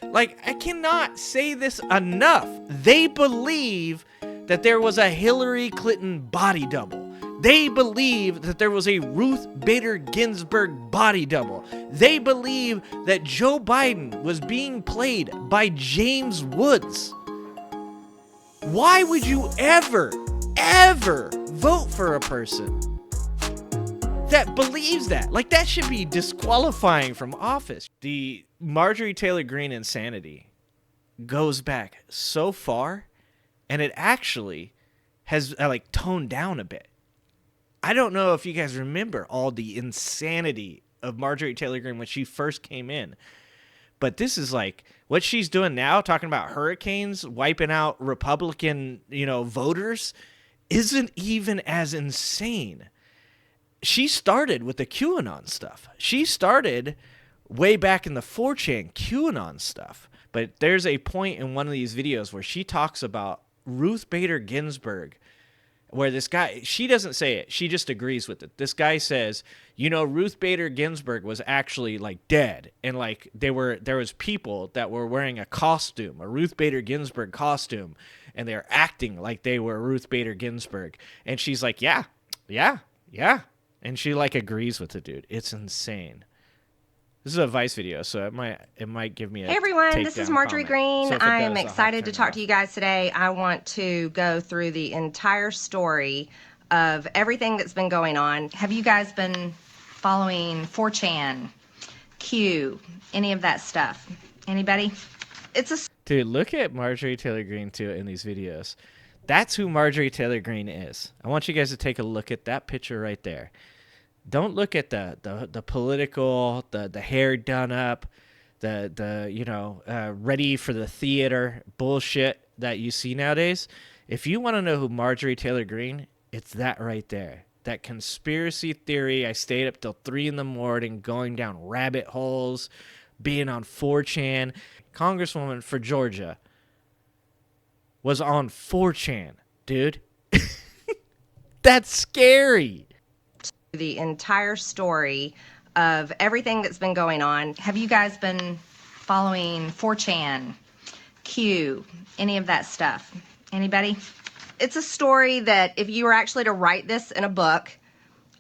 Like, I cannot say this enough. They believe that there was a Hillary Clinton body double. They believe that there was a Ruth Bader Ginsburg body double. They believe that Joe Biden was being played by James Woods. Why would you ever vote for a person that believes that? Like, that should be disqualifying from office. The Marjorie Taylor Greene insanity goes back so far, and it actually has toned down a bit. I don't know if you guys remember all the insanity of Marjorie Taylor Greene when she first came in, but this is like what she's doing now, talking about hurricanes wiping out Republican, voters, isn't even as insane. She started with the QAnon stuff. She started way back in the 4chan QAnon stuff. But there's a point in one of these videos where she talks about Ruth Bader Ginsburg, where this guy, she doesn't say it, she just agrees with it. This guy says, Ruth Bader Ginsburg was actually dead, and there was people that were wearing a costume, a Ruth Bader Ginsburg costume, and they're acting like they were Ruth Bader Ginsburg. And she's like, yeah. And she agrees with the dude. It's insane. This is a Vice video, so it might give me a Hey everyone, this is Marjorie Greene. So I am excited to talk to you guys today. I want to go through the entire story of everything that's been going on. Have you guys been following 4chan, Q, any of that stuff? Anybody? Dude, look at Marjorie Taylor Greene too in these videos. That's who Marjorie Taylor Greene is. I want you guys to take a look at that picture right there. Don't look at the political, the hair done up, the ready for the theater bullshit that you see nowadays. If you want to know who Marjorie Taylor Greene, it's that right there. That conspiracy theory. I stayed up till 3 a.m. going down rabbit holes, being on 4chan. Congresswoman for Georgia was on 4chan, dude. That's scary. The entire story of everything that's been going on. Have you guys been following 4chan, Q, any of that stuff? Anybody? It's a story that if you were actually to write this in a book,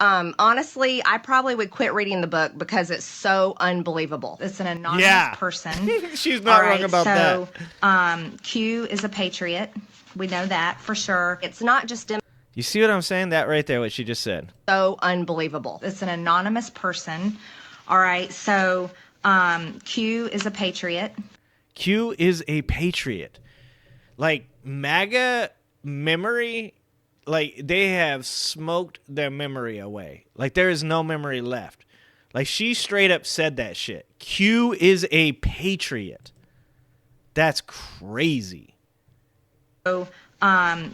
honestly, I probably would quit reading the book because it's so unbelievable. It's an anonymous person. She's not wrong about that. Q is a patriot. We know that for sure. It's not just You see what I'm saying? That right there, what she just said. So unbelievable. It's an anonymous person. All right, so Q is a patriot. Q is a patriot. MAGA memory, they have smoked their memory away. There is no memory left. She straight up said that shit. Q is a patriot. That's crazy. So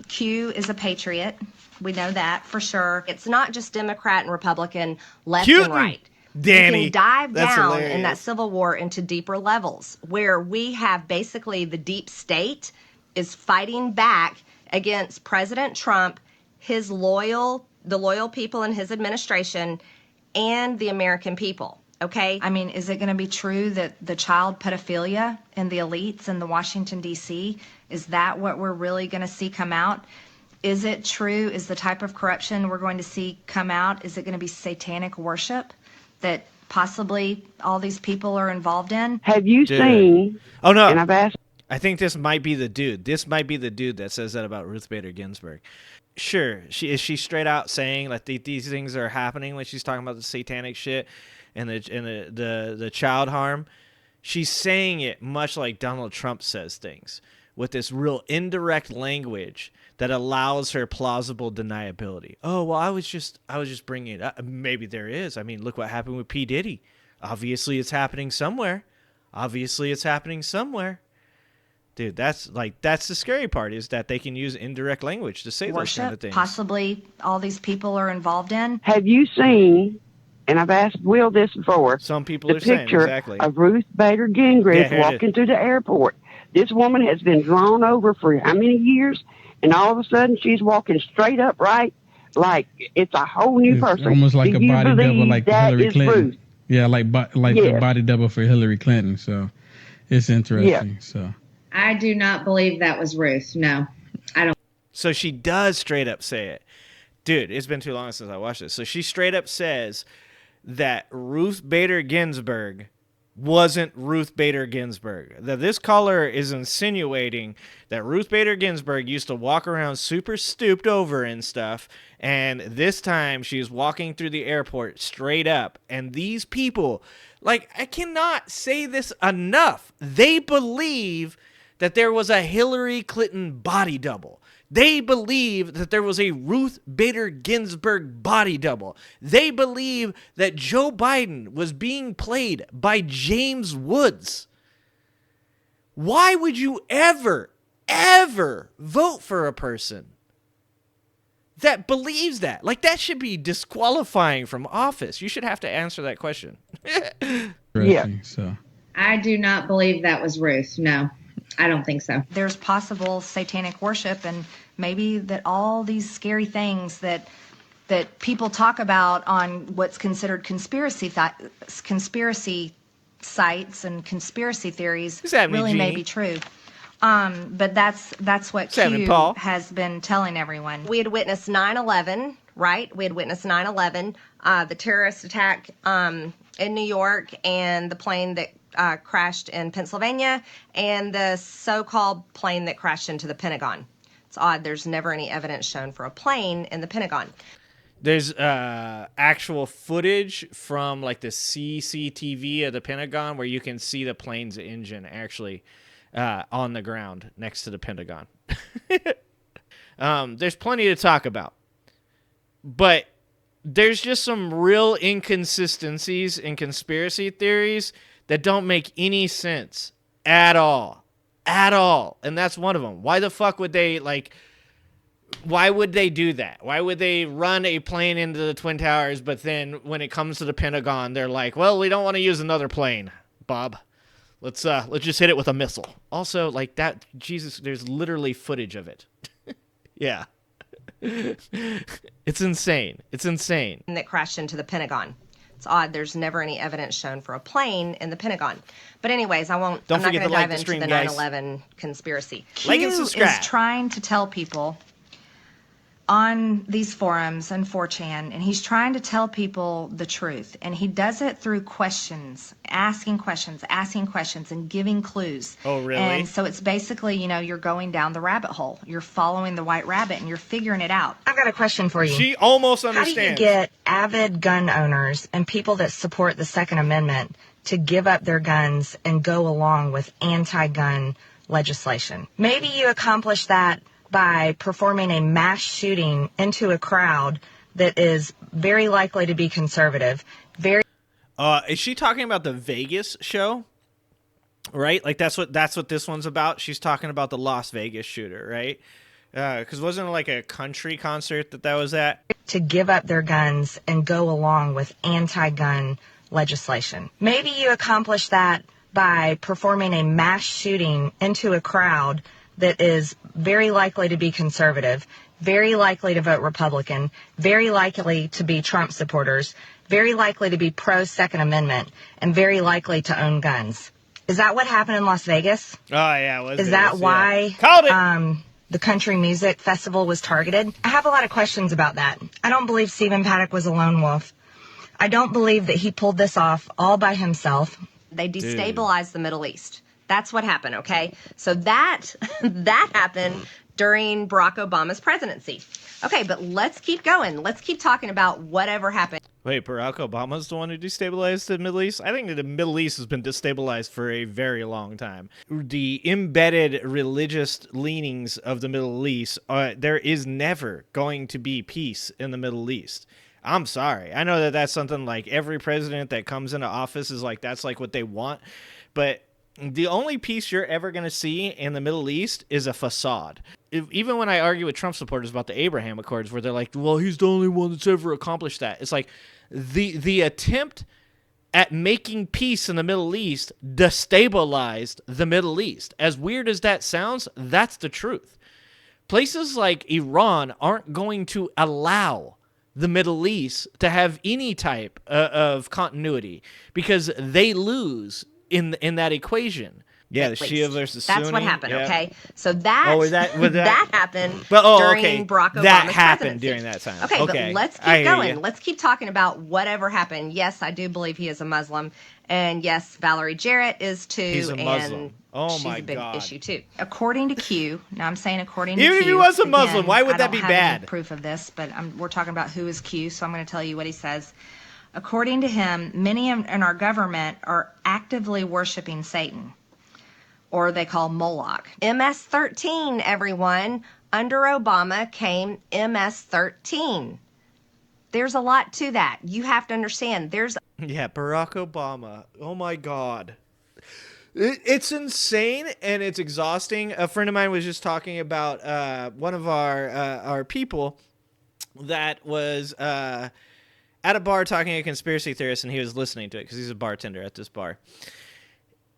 Q is a patriot. We know that for sure. It's not just Democrat and Republican, left and right. Danny, you can dive that's down hilarious. in that civil war into deeper levels where we have basically the deep state is fighting back against President Trump, the loyal people in his administration, and the American people. Okay? I mean, is it going to be true that the child pedophilia and the elites in the Washington, D.C., is that what we're really going to see come out? Is it true? Is the type of corruption we're going to see come out, is it going to be satanic worship that possibly all these people are involved in? Have you seen? Oh, no. And I've asked. I think this might be the dude. This might be the dude that says that about Ruth Bader Ginsburg. Sure. Is she straight out saying these things are happening when she's talking about the satanic shit and the child harm? She's saying it much like Donald Trump says things, with this real indirect language that allows her plausible deniability. Oh, well, I was just bringing it up. Maybe there is. I mean, look what happened with P. Diddy. Obviously, it's happening somewhere. Dude, that's the scary part, is that they can use indirect language to say those kind of things. Possibly all these people are involved in. Have you seen? And I've asked Will this before. Some people the are saying picture exactly of Ruth Bader Ginsburg walking through the airport. This woman has been drawn over for how many years? And all of a sudden, she's walking straight upright, like it's a whole new person. Almost like a body double, like Hillary Clinton. Ruth? Yeah, like the body double for Hillary Clinton. So, It's interesting. So I do not believe that was Ruth. No, I don't. So she does straight up say it. Dude, it's been too long since I watched this. So she straight up says that Ruth Bader Ginsburg wasn't Ruth Bader Ginsburg. That this caller is insinuating that Ruth Bader Ginsburg used to walk around super stooped over and stuff, and this time she's walking through the airport straight up. And these people, like, I cannot say this enough. They believe that there was a Hillary Clinton body double. They believe that there was a Ruth Bader Ginsburg body double. They believe that Joe Biden was being played by James Woods. Why would you ever vote for a person that believes that? Like, that should be disqualifying from office. You should have to answer that question. interesting. So I do not believe that was Ruth. No, I don't think so. There's possible satanic worship, and maybe that all these scary things that people talk about on what's considered conspiracy sites and conspiracy theories really may be true. But that's what Q has been telling everyone. We had witnessed 9/11, right? We had witnessed 9/11, the terrorist attack in New York, and the plane that crashed in Pennsylvania, and the so-called plane that crashed into the Pentagon. It's odd. There's never any evidence shown for a plane in the Pentagon. There's actual footage from like the CCTV of the Pentagon where you can see the plane's engine actually on the ground next to the Pentagon. There's plenty to talk about, but there's just some real inconsistencies in conspiracy theories that don't make any sense at all. And that's one of them. Why the fuck would they, why would they do that? Why would they run a plane into the Twin Towers, but then when it comes to the Pentagon, they're like, well, we don't want to use another plane, Bob. Let's just hit it with a missile. Also, like that, Jesus, there's literally footage of it. Yeah. It's insane. That crashed into the Pentagon. It's odd. There's never any evidence shown for a plane in the Pentagon. But anyways, I'm not going to dive into the 9/11 conspiracy. Like and subscribe. Is trying to tell people on these forums and 4chan, and he's trying to tell people the truth. And he does it through questions, asking questions, and giving clues. Oh, really? And so it's basically, you're going down the rabbit hole. You're following the white rabbit, and you're figuring it out. I've got a question for you. She almost understands. How do you get avid gun owners and people that support the Second Amendment to give up their guns and go along with anti-gun legislation? Maybe you accomplish that by performing a mass shooting into a crowd that is very likely to be conservative. Is she talking about the Vegas show? Right? Like that's what this one's about. She's talking about the Las Vegas shooter, right? Because wasn't it like a country concert that was at? To give up their guns and go along with anti-gun legislation. Maybe you accomplish that by performing a mass shooting into a crowd that is very likely to be conservative, very likely to vote Republican, very likely to be Trump supporters, very likely to be pro-Second Amendment, and very likely to own guns. Is that what happened in Las Vegas? Oh, yeah. Is that why Called it. The country music festival was targeted? I have a lot of questions about that. I don't believe Stephen Paddock was a lone wolf. I don't believe that he pulled this off all by himself. They destabilized the Middle East. That's what happened, okay? So that happened during Barack Obama's presidency. Okay, but let's keep going. Let's keep talking about whatever happened. Wait, Barack Obama's the one who destabilized the Middle East? I think that the Middle East has been destabilized for a very long time. The embedded religious leanings of the Middle East, there is never going to be peace in the Middle East. I'm sorry. I know that that's something like every president that comes into office is like, that's like what they want. But the only peace you're ever going to see in the Middle East is a facade. Even when I argue with Trump supporters about the Abraham Accords, where they're like, well, he's the only one that's ever accomplished that. It's like the attempt at making peace in the Middle East destabilized the Middle East. As weird as that sounds, that's the truth. Places like Iran aren't going to allow the Middle East to have any type of continuity because they lose in that equation. Yeah, at the Shia least. versus That's Sunni. what happened, Yeah. okay? So that, Was that happened But during Barack Obama's that happened presidency. during that time. Okay, but let's keep going. Let's keep talking about whatever happened. Yes, I do believe he is a Muslim. And yes, Valerie Jarrett is too. He's a Muslim. And Oh she's my a big God. issue too. According to Q, now I'm saying according to Even Q. if he was a Muslim, again, why would I that don't be have bad? any proof of this, but we're talking about who is Q, so I'm going to tell you what he says. According to him, many in our government are actively worshiping Satan, or they call Moloch. MS-13, everyone. Under Obama came MS-13. There's a lot to that. You have to understand. Yeah, Barack Obama. Oh my God. It's insane and it's exhausting. A friend of mine was just talking about one of our people that was at a bar talking to a conspiracy theorist, and he was listening to it because he's a bartender at this bar.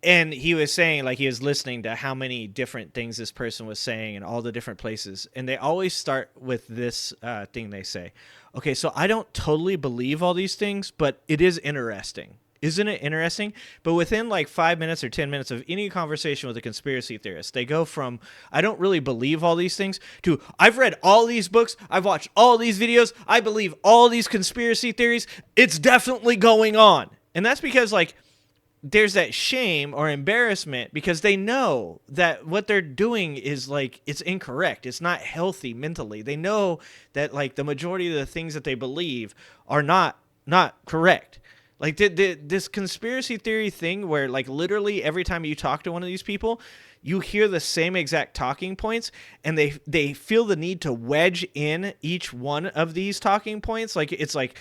And he was saying, like, he was listening to how many different things this person was saying in all the different places. And they always start with this thing they say. Okay, so I don't totally believe all these things, but it is interesting. Isn't it interesting? But within like 5 minutes or 10 minutes of any conversation with a conspiracy theorist, they go from, I don't really believe all these things, to, I've read all these books, I've watched all these videos, I believe all these conspiracy theories, it's definitely going on. And that's because, like, there's that shame or embarrassment because they know that what they're doing is, like, it's incorrect. It's not healthy mentally. They know that, like, the majority of the things that they believe are not correct. Like, this conspiracy theory thing where, like, literally every time you talk to one of these people, you hear the same exact talking points, and they feel the need to wedge in each one of these talking points. Like, it's like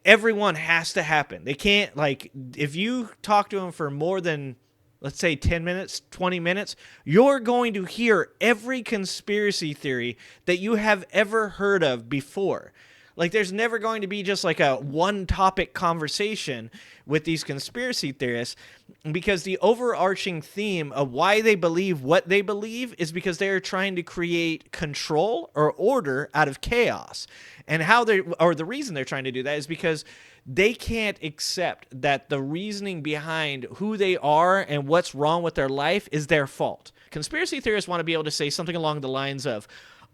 everyone has to happen. They can't, like, if you talk to them for more than, let's say, 10 minutes, 20 minutes, you're going to hear every conspiracy theory that you have ever heard of before. Like, there's never going to be just like a one topic conversation with these conspiracy theorists, because the overarching theme of why they believe what they believe is because they are trying to create control or order out of chaos. And the reason they're trying to do that is because they can't accept that the reasoning behind who they are and what's wrong with their life is their fault. Conspiracy theorists want to be able to say something along the lines of,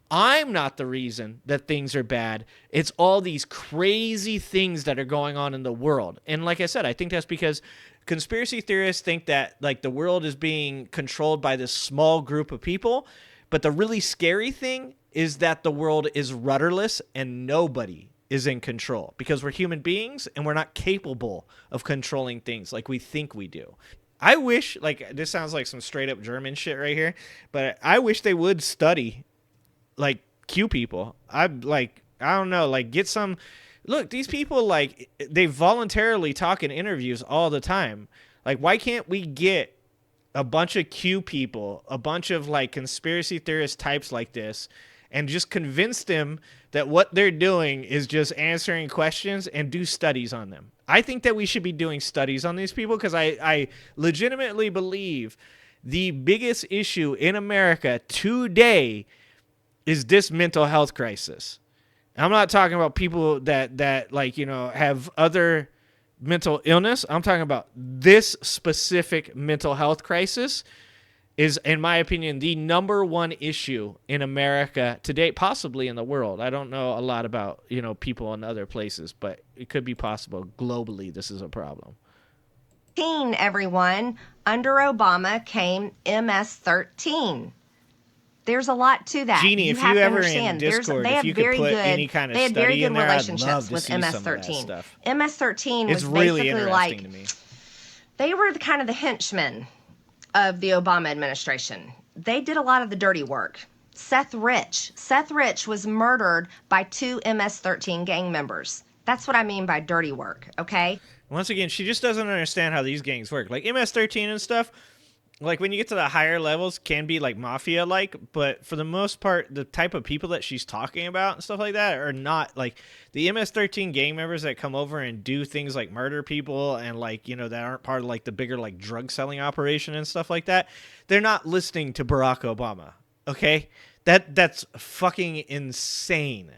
I'm not the reason that things are bad. It's all these crazy things that are going on in the world. And like I said, I think that's because conspiracy theorists think that, like, the world is being controlled by this small group of people. But the really scary thing is that the world is rudderless and nobody is in control, because we're human beings and we're not capable of controlling things like we think we do. I wish, like, this sounds like some straight up German shit right here, but I wish they would study, like, Q people. I don't know, like, get some. Look, these people, like, they voluntarily talk in interviews all the time. Like, why can't we get a bunch of Q people, a bunch of, like, conspiracy theorist types like this, and just convince them that what they're doing is just answering questions, and do studies on them? I think that we should be doing studies on these people, because I legitimately believe the biggest issue in America today is this mental health crisis. I'm not talking about people that like, you know, have other mental illness. I'm talking about this specific mental health crisis is, in my opinion, the number one issue in America today, possibly in the world. I don't know a lot about, you know, people in other places, but it could be possible globally this is a problem. Everyone. Under Obama came MS-13. There's a lot to that. Jeannie, if you ever in Discord, if you could put any kind of study in there, I'd love to see some of that stuff. MS-13 was really basically interesting like, to me. They were kind of the henchmen of the Obama administration. They did a lot of the dirty work. Seth Rich was murdered by 2 MS-13 gang members. That's what I mean by dirty work, okay? Once again, she just doesn't understand how these gangs work. Like, MS-13 and stuff, like, when you get to the higher levels, can be, like, mafia-like, but for the most part, the type of people that she's talking about and stuff like that are not, like, the MS-13 gang members that come over and do things like murder people and, like, you know, that aren't part of, like, the bigger, like, drug-selling operation and stuff like that. They're not listening to Barack Obama, okay? That's fucking insane.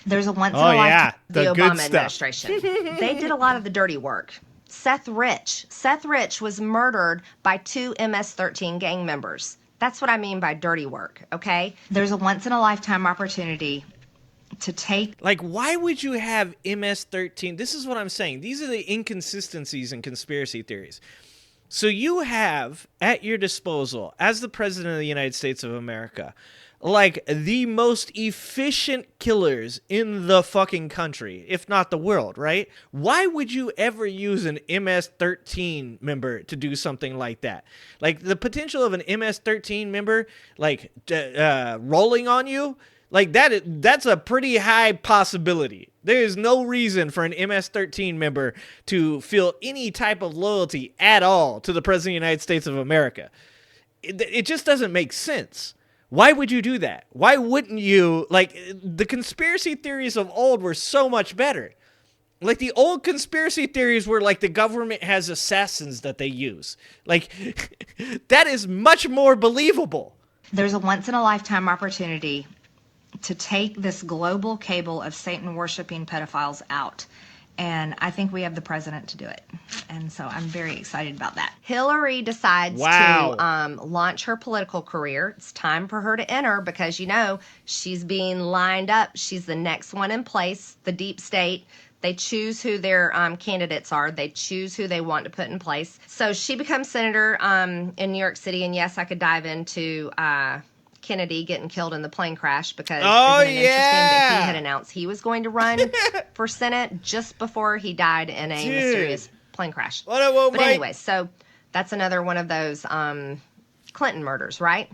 There's a once in Oh, a yeah, lifetime. The Obama administration. They did a lot of the dirty work. Seth Rich. Seth Rich was murdered by 2 MS-13 gang members. That's what I mean by dirty work, okay? There's a once-in-a-lifetime opportunity to take... Like, why would you have MS-13? This is what I'm saying. These are the inconsistencies in conspiracy theories. So you have at your disposal, as the President of the United States of America, like the most efficient killers in the fucking country, if not the world, right? Why would you ever use an MS-13 member to do something like that? Like, the potential of an MS-13 member, like, rolling on you, like, that's a pretty high possibility. There is no reason for an MS-13 member to feel any type of loyalty at all to the President of the United States of America. It just doesn't make sense. Why would you do that? Why wouldn't you? Like, the conspiracy theories of old were so much better. Like, the old conspiracy theories were like the government has assassins that they use. Like, that is much more believable. There's a once-in-a-lifetime opportunity to take this global cable of Satan-worshiping pedophiles out. And I think we have the president to do it. And so I'm very excited about that. Hillary decides Wow. to launch her political career. It's time for her to enter because, you know, she's being lined up. She's the next one in place, the deep state. They choose who their candidates are. They choose who they want to put in place. So she becomes senator in New York City. And yes, I could dive into Kennedy getting killed in the plane crash because isn't it interesting that he had announced he was going to run for Senate just before he died in a mysterious plane crash. But anyway, so that's another one of those Clinton murders, right?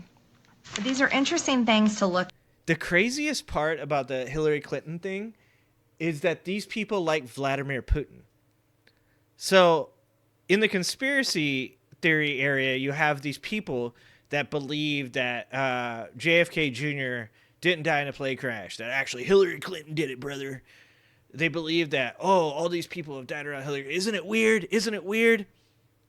But these are interesting things to look. The craziest part about the Hillary Clinton thing is that these people like Vladimir Putin. So in the conspiracy theory area, you have these people that believe that JFK Jr. didn't die in a plane crash, that actually Hillary Clinton did it, brother. They believe that, oh, all these people have died around Hillary. Isn't it weird? Isn't it weird?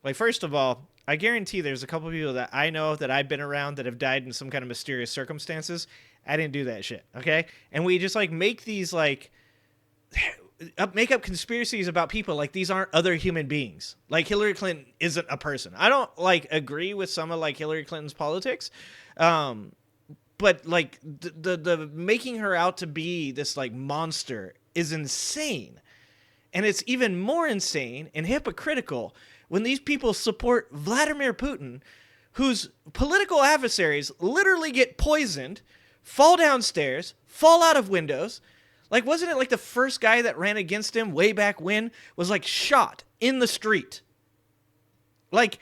Like, first of all, I guarantee there's a couple of people that I know that I've been around that have died in some kind of mysterious circumstances. I didn't do that shit, okay? And we just, like, make these, like, make up conspiracies about people like these aren't other human beings. Like, Hillary Clinton isn't a person. I don't, like, agree with some of, like, Hillary Clinton's politics. But, like, the making her out to be this, like, monster is insane. And it's even more insane and hypocritical when these people support Vladimir Putin, whose political adversaries literally get poisoned, fall downstairs, fall out of windows. Like, wasn't it like the first guy that ran against him way back when was, like, shot in the street? Like,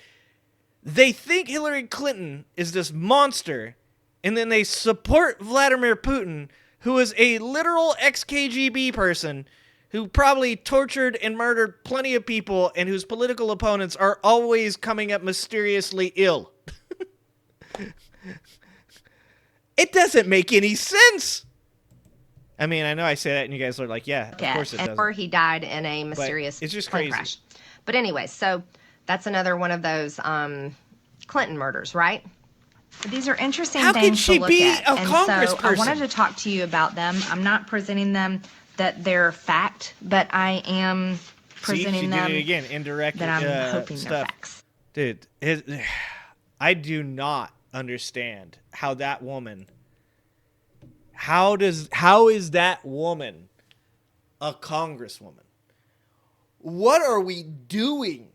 they think Hillary Clinton is this monster, and then they support Vladimir Putin, who is a literal ex-KGB person who probably tortured and murdered plenty of people and whose political opponents are always coming up mysteriously ill. It doesn't make any sense. I mean, I know I say that and you guys are like, yeah, of course it doesn't. Or he died in a mysterious plane crash. But anyway, so that's another one of those Clinton murders, right? But these are interesting How things to look at. How can she be a congressperson? I wanted to talk to you about them. I'm not presenting them that they're fact, but I am presenting them did it again, indirect that I'm hoping stuff. they're facts. Dude, I do not understand how that woman... How is that woman a congresswoman? What are we doing?